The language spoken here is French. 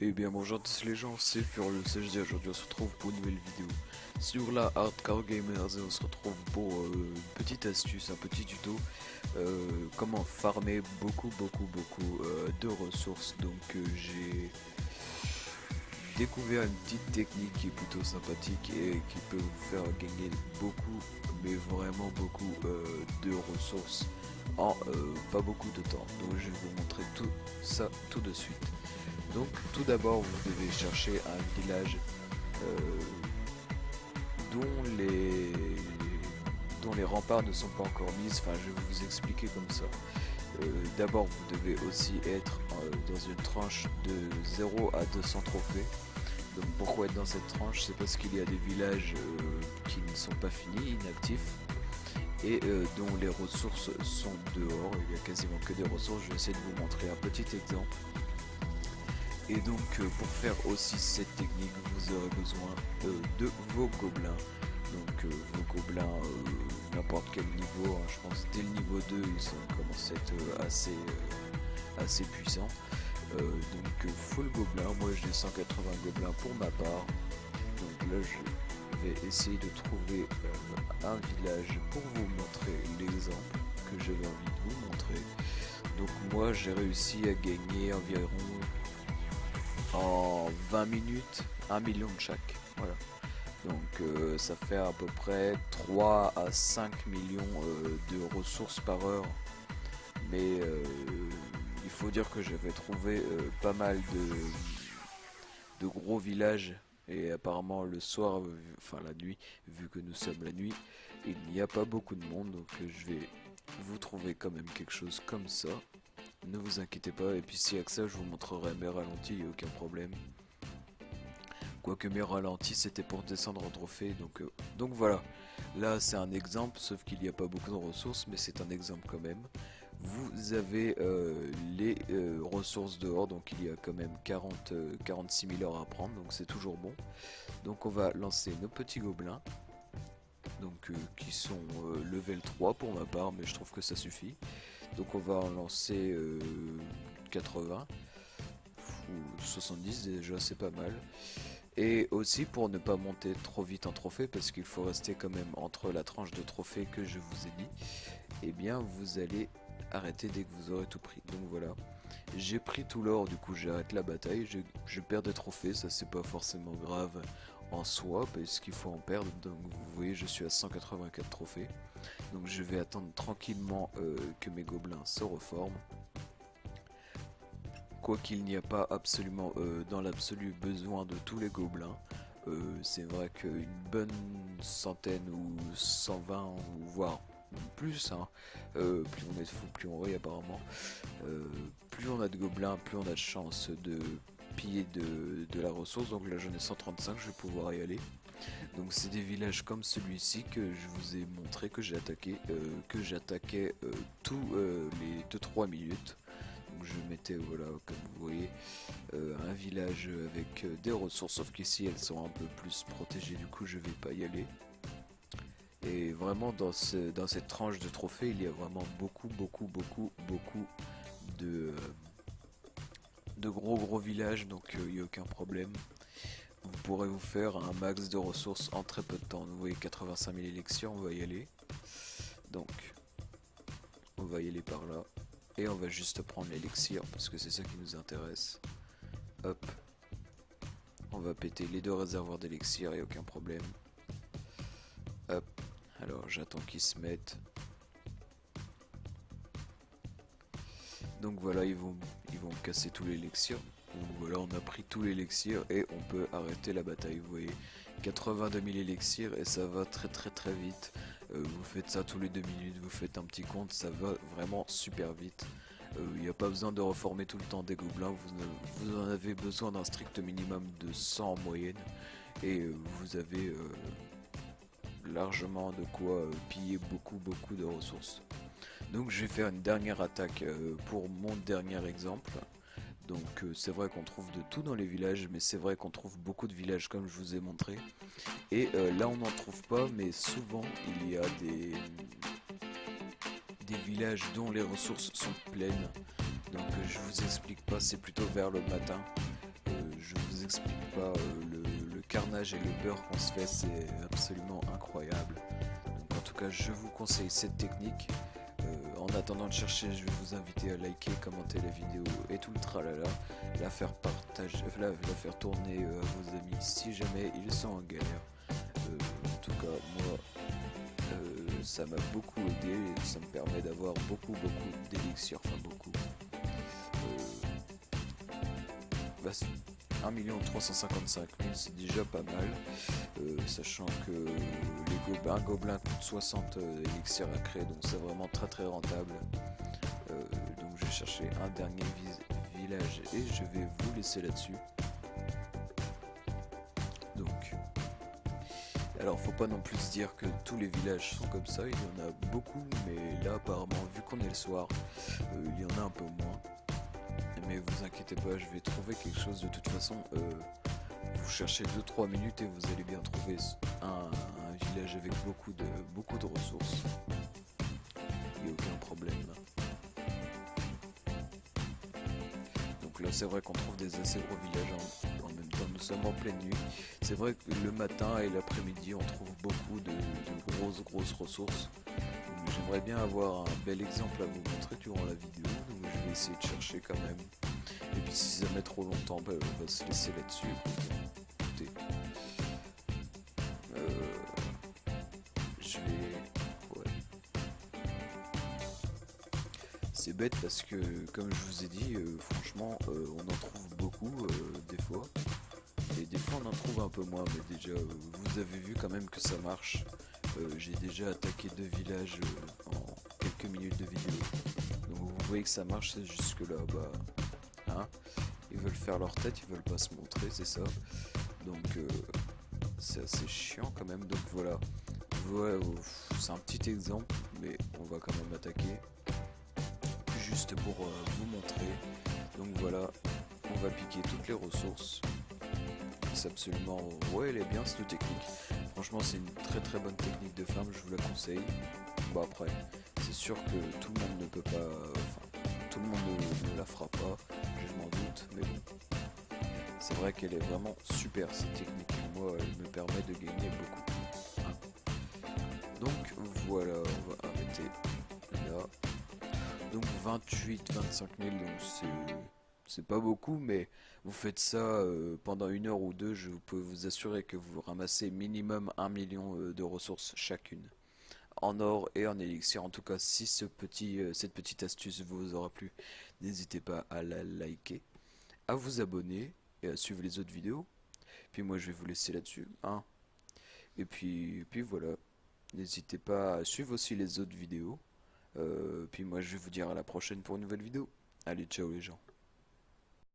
Eh bien bonjour à tous les gens, c'est Furieux CHD. Aujourd'hui on se retrouve pour une nouvelle vidéo sur la Hardcore Gamers et on se retrouve pour une petite astuce, un petit tuto comment farmer beaucoup de ressources. Donc j'ai découvert une petite technique qui est plutôt sympathique et qui peut vous faire gagner beaucoup, mais vraiment beaucoup de ressources en pas beaucoup de temps. Donc je vais vous montrer tout ça tout de suite. Donc tout d'abord vous devez chercher un village dont les remparts ne sont pas encore mis. Enfin je vais vous expliquer comme ça. D'abord vous devez aussi être dans une tranche de 0 à 200 trophées. Donc pourquoi être dans cette tranche? C'est parce qu'il y a des villages qui ne sont pas finis, inactifs, et dont les ressources sont dehors. Il n'y a quasiment que des ressources. Je vais essayer de vous montrer un petit exemple. Et donc pour faire aussi cette technique vous aurez besoin de vos gobelins. Donc vos gobelins n'importe quel niveau, hein, je pense dès le niveau 2 ils commencent à être assez puissants. Donc full gobelin, moi j'ai 180 gobelins pour ma part. Donc là je vais essayer de trouver un village pour vous montrer l'exemple que j'avais envie de vous montrer. Donc moi j'ai réussi à gagner environ en 20 minutes 1 million de chaque, voilà. Donc ça fait à peu près 3 à 5 millions de ressources par heure. Mais il faut dire que j'avais trouvé pas mal de gros villages. Et apparemment le soir, enfin la nuit, vu que nous sommes la nuit, il n'y a pas beaucoup de monde. Donc je vais vous trouver quand même quelque chose comme ça. Ne vous inquiétez pas, et puis si avec ça je vous montrerai mes ralentis, il n'y a aucun problème. Quoique mes ralentis c'était pour descendre en trophée, donc voilà. Là c'est un exemple, sauf qu'il n'y a pas beaucoup de ressources, mais c'est un exemple quand même. Vous avez les ressources dehors, donc il y a quand même 46 000 heures à prendre, donc c'est toujours bon. Donc on va lancer nos petits gobelins, donc qui sont level 3 pour ma part, mais je trouve que ça suffit. Donc on va en lancer 80 ou 70 déjà, c'est pas mal. Et aussi pour ne pas monter trop vite en trophée, parce qu'il faut rester quand même entre la tranche de trophée que je vous ai dit, et bien vous allez arrêter dès que vous aurez tout pris. Donc voilà, j'ai pris tout l'or, du coup j'arrête la bataille, je perds des trophées, ça c'est pas forcément grave en soi, parce qu'il faut en perdre. Donc vous voyez je suis à 184 trophées. Donc je vais attendre tranquillement que mes gobelins se reforment. Quoiqu'il n'y a pas absolument dans l'absolu besoin de tous les gobelins. C'est vrai qu'une bonne centaine ou 120 ou voire plus, hein, plus on est fou, plus on rit apparemment. Plus on a de gobelins, plus on a de chance de piller de la ressource. Donc là j'en ai 135, je vais pouvoir y aller. Donc c'est des villages comme celui-ci que je vous ai montré, que j'ai attaqué, que j'attaquais tous les 2-3 minutes. Donc je mettais, voilà, comme vous voyez, un village avec des ressources, sauf qu'ici elles sont un peu plus protégées, du coup je vais pas y aller. Et vraiment dans cette tranche de trophées il y a vraiment beaucoup de gros villages, donc il n'y a aucun problème. Vous pourrez vous faire un max de ressources en très peu de temps. Vous voyez 85 000 élixirs, on va y aller. Donc on va y aller par là. Et on va juste prendre l'élixir parce que c'est ça qui nous intéresse. Hop. On va péter les deux réservoirs d'élixir et aucun problème. Hop. Alors j'attends qu'ils se mettent. Donc voilà, ils vont casser tout l'élixir. Donc voilà, on a pris tout l'élixir et on peut arrêter la bataille. Vous voyez, 82 000 élixirs et ça va très vite. Vous faites ça tous les 2 minutes, vous faites un petit compte, ça va vraiment super vite. Il n'y a pas besoin de reformer tout le temps des gobelins, vous en avez besoin d'un strict minimum de 100 en moyenne. Et vous avez largement de quoi piller beaucoup de ressources. Donc je vais faire une dernière attaque pour mon dernier exemple. Donc c'est vrai qu'on trouve de tout dans les villages, mais c'est vrai qu'on trouve beaucoup de villages comme je vous ai montré. Et là on n'en trouve pas, mais souvent il y a des villages dont les ressources sont pleines. Donc je vous explique pas, c'est plutôt vers le matin. Je vous explique pas le carnage et le beurre qu'on se fait, c'est absolument incroyable. Donc en tout cas, je vous conseille cette technique. En attendant de chercher, je vais vous inviter à liker, commenter la vidéo et tout le tralala, la faire partager, la faire tourner à vos amis si jamais ils sont en galère. En tout cas, moi, ça m'a beaucoup aidé et ça me permet d'avoir beaucoup d'élixirs, enfin beaucoup. 1 355 000, c'est déjà pas mal, sachant que un gobelin coûte 60 élixirs à créer, donc c'est vraiment très rentable. Donc je vais chercher un dernier village et je vais vous laisser là-dessus. Donc, alors faut pas non plus se dire que tous les villages sont comme ça, il y en a beaucoup, mais là apparemment vu qu'on est le soir, il y en a un peu moins. Mais vous inquiétez pas, je vais trouver quelque chose de toute façon. Vous cherchez 2-3 minutes et vous allez bien trouver un village avec beaucoup de ressources. Il n'y a aucun problème. Donc là c'est vrai qu'on trouve des assez gros villages en même temps. Nous sommes en pleine nuit. C'est vrai que le matin et l'après-midi on trouve beaucoup de grosses ressources. J'aimerais bien avoir un bel exemple à vous montrer durant la vidéo, donc je vais essayer de chercher quand même. Et puis si ça met trop longtemps, bah, on va se laisser là-dessus. Écoutez. Je vais... Ouais. C'est bête parce que, comme je vous ai dit, franchement, on en trouve beaucoup des fois. Et des fois on en trouve un peu moins, mais déjà, vous avez vu quand même que ça marche. J'ai déjà attaqué 2 villages en quelques minutes de vidéo. Donc vous voyez que ça marche, c'est jusque là, bah, hein, ils veulent faire leur tête, ils veulent pas se montrer, c'est ça. Donc c'est assez chiant quand même, donc voilà. Ouais, c'est un petit exemple, mais on va quand même attaquer. Juste pour vous montrer. Donc voilà, on va piquer toutes les ressources. C'est absolument... Ouais, elle est bien cette technique. Franchement, c'est une très bonne technique de farm, je vous la conseille. Bon après, c'est sûr que tout le monde ne peut pas... Enfin, tout le monde ne la fera pas, je m'en doute, mais bon. C'est vrai qu'elle est vraiment super cette technique. Moi, elle me permet de gagner beaucoup. Hein. Donc voilà, on va arrêter là. Donc 28-25 000, donc c'est pas beaucoup, mais vous faites ça pendant 1 heure ou 2, je peux vous assurer que vous ramassez minimum 1 million de ressources chacune, en or et en élixir. En tout cas, si cette petite astuce vous aura plu, n'hésitez pas à la liker, à vous abonner et à suivre les autres vidéos. Puis moi je vais vous laisser là-dessus, hein. Et puis voilà, n'hésitez pas à suivre aussi les autres vidéos. Puis moi je vais vous dire à la prochaine pour une nouvelle vidéo. Allez, ciao les gens.